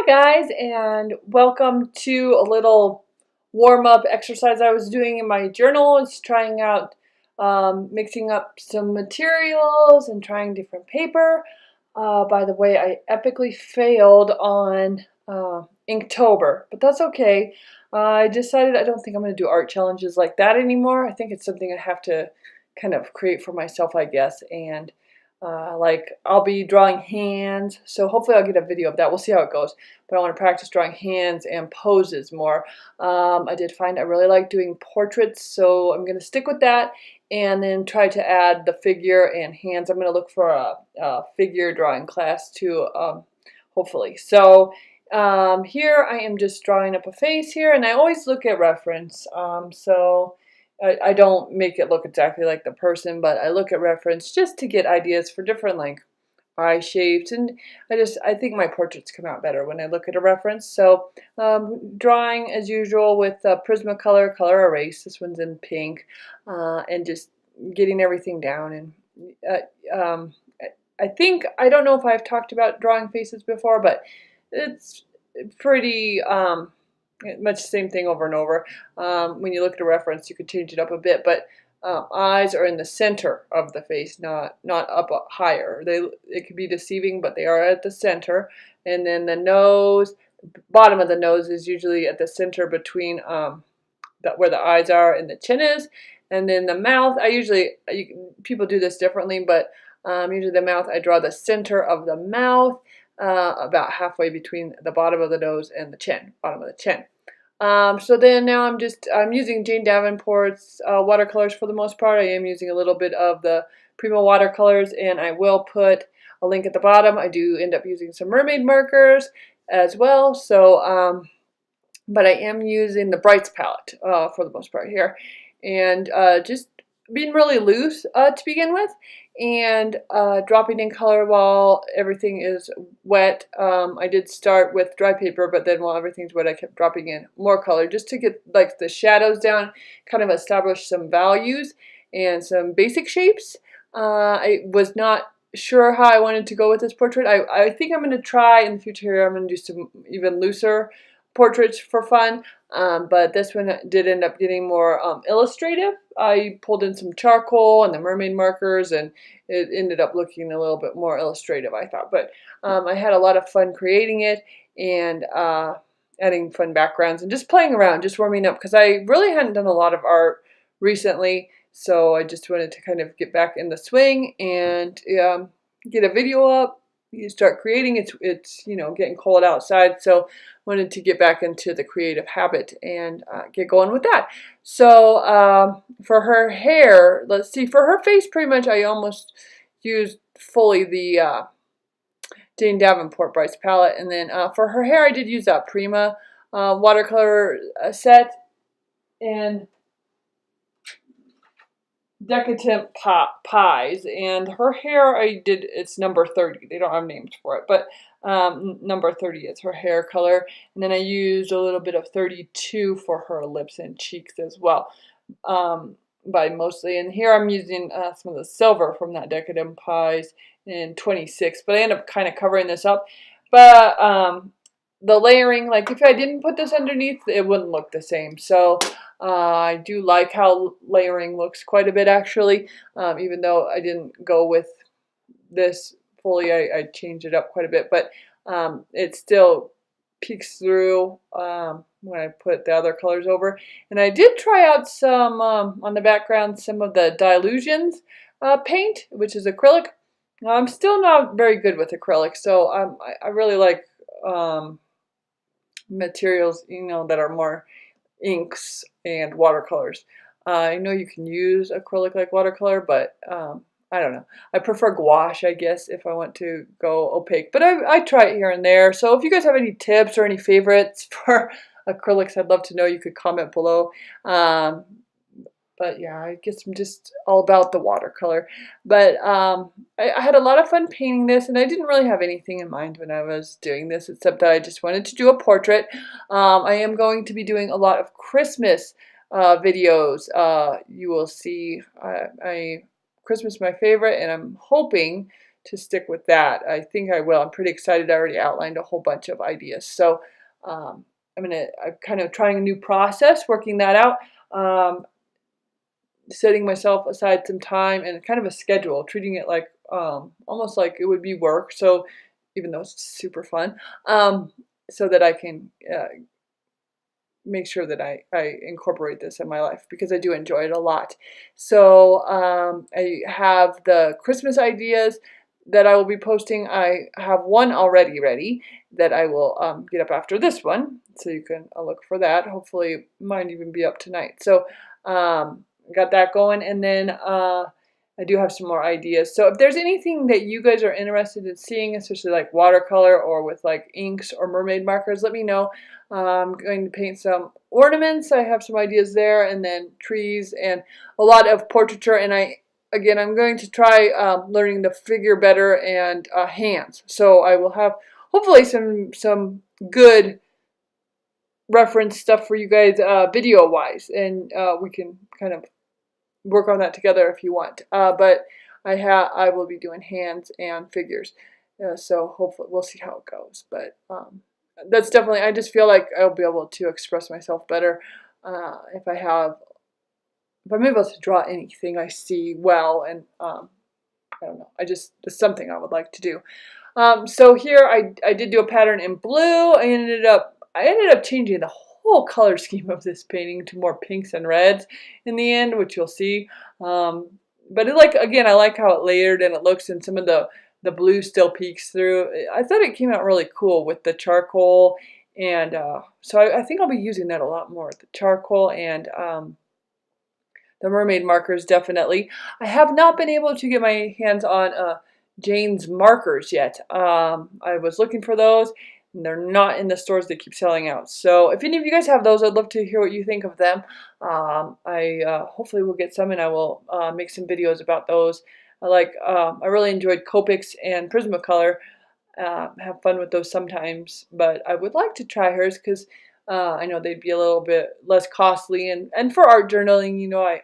Hi guys, and welcome to a little warm-up exercise I was doing in my journal. It's trying out mixing up some materials and trying different paper. By the way, I epically failed on Inktober, but that's okay. I decided I don't think I'm going to do art challenges like that anymore. I think it's something I have to kind of create for myself, I guess, and like I'll be drawing hands, so hopefully I'll get a video of that. We'll see how it goes, but I want to practice drawing hands and poses more. I did find I really like doing portraits, so I'm going to stick with that and then try to add the figure and hands. I'm going to look for a figure drawing class too, hopefully. So here I am just drawing up a face here, and I always look at reference. I don't make it look exactly like the person, but I look at reference just to get ideas for different like eye shapes, and I think my portraits come out better when I look at a reference. So drawing as usual with Prisma Color Col-erase. This one's in pink, and just getting everything down. And I think, I don't know if I've talked about drawing faces before, but it's pretty much the same thing over and over. When you look at a reference, you could change it up a bit, but eyes are in the center of the face, not up higher. It could be deceiving, but they are at the center. And then the nose, bottom of the nose is usually at the center between where the eyes are and the chin is. And then the mouth, people do this differently, but usually the mouth, I draw the center of the mouth. About halfway between the bottom of the nose and the chin, bottom of the chin. So then now I'm using Jane Davenport's watercolors for the most part. I am using a little bit of the Prima watercolors, and I will put a link at the bottom. I do end up using some mermaid markers as well. So, but I am using the Brights palette for the most part here, and just being really loose to begin with, and dropping in color while everything is wet. I did start with dry paper, but then while everything's wet, I kept dropping in more color just to get like the shadows down, kind of establish some values and some basic shapes. I was not sure how I wanted to go with this portrait. I think I'm going to try in the future here, I'm going to do some even looser portraits for fun, but this one did end up getting more illustrative. I pulled in some charcoal and the mermaid markers, and it ended up looking a little bit more illustrative, I thought. But I had a lot of fun creating it, and adding fun backgrounds and just playing around, just warming up, because I really hadn't done a lot of art recently, so I just wanted to kind of get back in the swing and get a video up. You start creating, it's getting cold outside, so wanted to get back into the creative habit and get going with that. So for her hair, let's see, for her face, pretty much I almost used fully the Jane Davenport Brights palette, and then for her hair I did use that Prima watercolor set and Decadent Pies, and her hair it's number 30. They don't have names for it, but number 30 is her hair color. And then I used a little bit of 32 for her lips and cheeks as well, by mostly. And here I'm using some of the silver from that Decadent Pies in 26, but I end up kind of covering this up. But the layering, like if I didn't put this underneath, it wouldn't look the same. So I do like how layering looks quite a bit, actually. Even though I didn't go with this fully, I changed it up quite a bit. But it still peeks through when I put the other colors over. And I did try out some, on the background, some of the Dylusions paint, which is acrylic. I'm still not very good with acrylic, so I really like materials, that are more inks and watercolors. I know you can use acrylic like watercolor, but I don't know. I prefer gouache, I guess, if I want to go opaque. But I try it here and there. So if you guys have any tips or any favorites for acrylics, I'd love to know. You could comment below. But yeah, I guess I'm just all about the watercolor. But I had a lot of fun painting this, and I didn't really have anything in mind when I was doing this, except that I just wanted to do a portrait. I am going to be doing a lot of Christmas videos. You will see Christmas is my favorite, and I'm hoping to stick with that. I think I will. I'm pretty excited. I already outlined a whole bunch of ideas. So I'm kind of trying a new process, working that out, setting myself aside some time and kind of a schedule, treating it like almost like it would be work. So even though it's super fun, so that I can make sure that I incorporate this in my life because I do enjoy it a lot. So I have the Christmas ideas that I will be posting. I have one already ready that I will get up after this one, so you can look for that. Hopefully it might even be up tonight. So got that going, and then I do have some more ideas. So if there's anything that you guys are interested in seeing, especially like watercolor or with like inks or mermaid markers, let me know. I'm going to paint some ornaments. I have some ideas there, and then trees and a lot of portraiture. And I'm going to try learning the figure better and hands. So I will have hopefully some good reference stuff for you guys video wise, and we can kind of work on that together if you want. But I will be doing hands and figures. So hopefully we'll see how it goes. But that's definitely, I just feel like I'll be able to express myself better if I'm able to draw anything I see well, and I don't know, it's something I would like to do. So here I did do a pattern in blue. I ended up changing the whole color scheme of this painting to more pinks and reds in the end, which you'll see. But again, I like how it layered and it looks, and some of the blue still peeks through. I thought it came out really cool with the charcoal, and so I think I'll be using that a lot more, the charcoal and the mermaid markers, definitely. I have not been able to get my hands on Jane's markers yet. I was looking for those, and they're not in the stores. They keep selling out. So if any of you guys have those, I'd love to hear what you think of them. I hopefully will get some, and I will make some videos about those. I really enjoyed Copics and Prismacolor. Have fun with those sometimes, but I would like to try hers because I know they'd be a little bit less costly, and for art journaling, you know,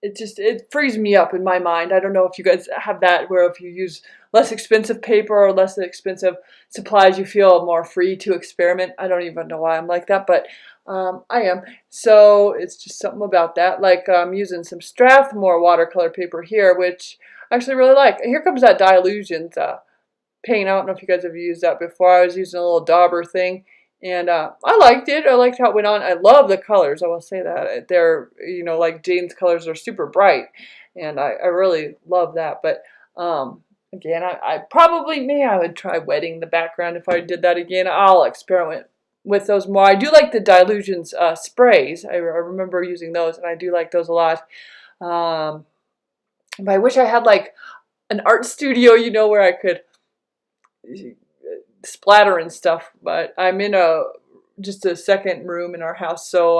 it frees me up in my mind. I don't know if you guys have that, where if you use less expensive paper or less expensive supplies, you feel more free to experiment. I don't even know why I'm like that, but I am. So it's just something about that. Like I'm using some Strathmore watercolor paper here, which I actually really like. Here comes that Dylusions paint. I don't know if you guys have used that before. I was using a little dauber thing, and I liked it. I liked how it went on. I love the colors. I will say that. They're, you know, like Jane's colors are super bright, and I really love that. But again, I would try wetting the background if I did that again. I'll experiment with those more. I do like the Dylusions sprays. I remember using those, and I do like those a lot. But I wish I had like an art studio, you know, where I could splatter and stuff, but I'm in just a second room in our house, so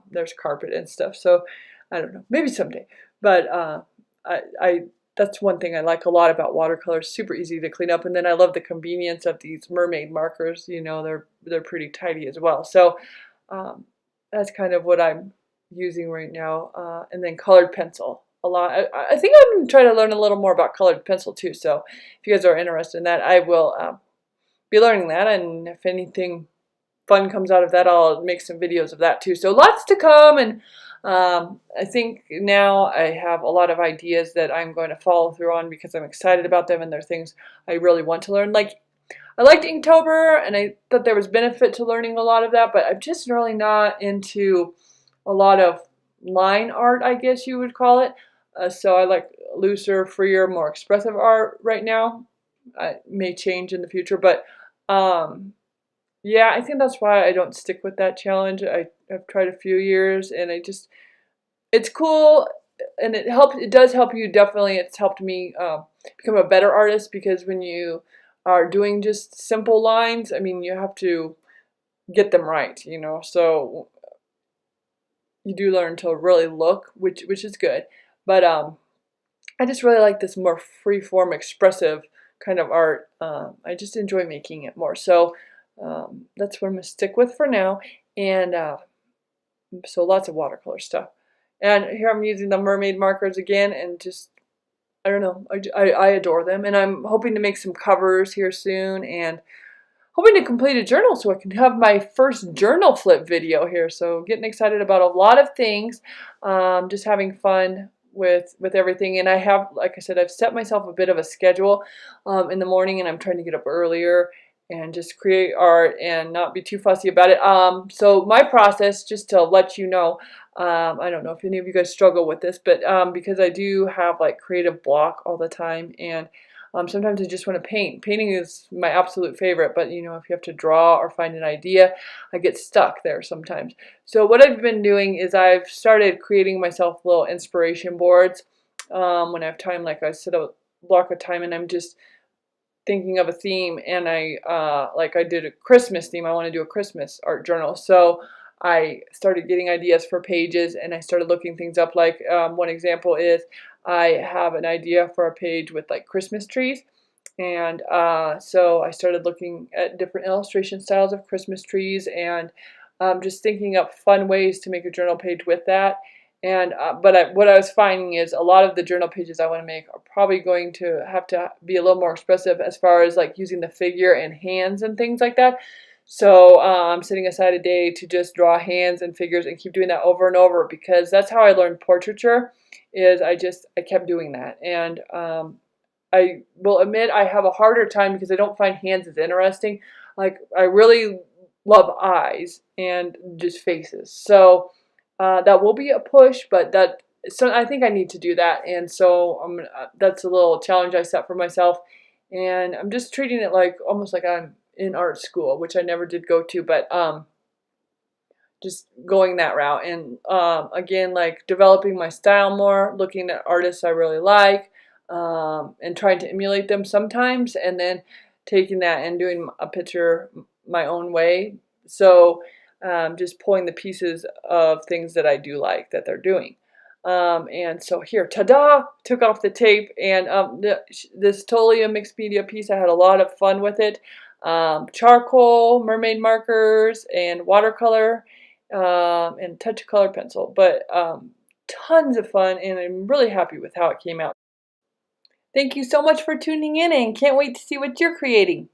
there's carpet and stuff, so I don't know, maybe someday. But that's one thing I like a lot about watercolors. Super easy to clean up, and then I love the convenience of these mermaid markers. You know, they're pretty tidy as well. So that's kind of what I'm using right now, and then colored pencil a lot. I think I'm going to try to learn a little more about colored pencil too, so if you guys are interested in that, I will be learning that, and if anything fun comes out of that, I'll make some videos of that too. So lots to come, and I think now I have a lot of ideas that I'm going to follow through on because I'm excited about them, and they're things I really want to learn. Like, I liked Inktober, and I thought there was benefit to learning a lot of that, but I'm just really not into a lot of line art, I guess you would call it. So I like looser, freer, more expressive art right now. It may change in the future, but yeah, I think that's why I don't stick with that challenge. I've tried a few years, and it's cool, and it does help you, definitely. It's helped me become a better artist, because when you are doing just simple lines, I mean, you have to get them right, you know, so you do learn to really look, which is good. But I just really like this more free-form, expressive kind of art. I just enjoy making it more. So that's what I'm going to stick with for now. And so lots of watercolor stuff. And here I'm using the mermaid markers again, and just I don't know. I adore them, and I'm hoping to make some covers here soon, and hoping to complete a journal so I can have my first journal flip video here. So getting excited about a lot of things, just having fun with everything. And I have, like I said, I've set myself a bit of a schedule in the morning, and I'm trying to get up earlier and just create art and not be too fussy about it. So my process, just to let you know, I don't know if any of you guys struggle with this, but because I do have like creative block all the time, and sometimes I just want to paint. Painting is my absolute favorite, but you know, if you have to draw or find an idea, I get stuck there sometimes. So what I've been doing is I've started creating myself little inspiration boards when I have time. Like I set a block of time, and I'm just thinking of a theme, and like I did a Christmas theme. I want to do a Christmas art journal, so I started getting ideas for pages, and I started looking things up. Like one example is I have an idea for a page with like Christmas trees, and so I started looking at different illustration styles of Christmas trees, and just thinking up fun ways to make a journal page with that. And what I was finding is a lot of the journal pages I want to make are probably going to have to be a little more expressive as far as like using the figure and hands and things like that. So I'm setting aside a day to just draw hands and figures and keep doing that over and over, because that's how I learned portraiture. Is I kept doing that, and I will admit I have a harder time because I don't find hands as interesting. Like I really love eyes and just faces. So that will be a push, but so I think I need to do that, and so that's a little challenge I set for myself, and I'm just treating it like almost like I'm in art school, which I never did go to, but just going that route, and again, like developing my style more, looking at artists I really like, and trying to emulate them sometimes, and then taking that and doing a picture my own way. So just pulling the pieces of things that I do like that they're doing. And so here, ta-da, took off the tape, and this totally a mixed media piece. I had a lot of fun with it. Charcoal, mermaid markers, and watercolor, and touch of color pencil, but tons of fun, and I'm really happy with how it came out. Thank you so much for tuning in, and can't wait to see what you're creating.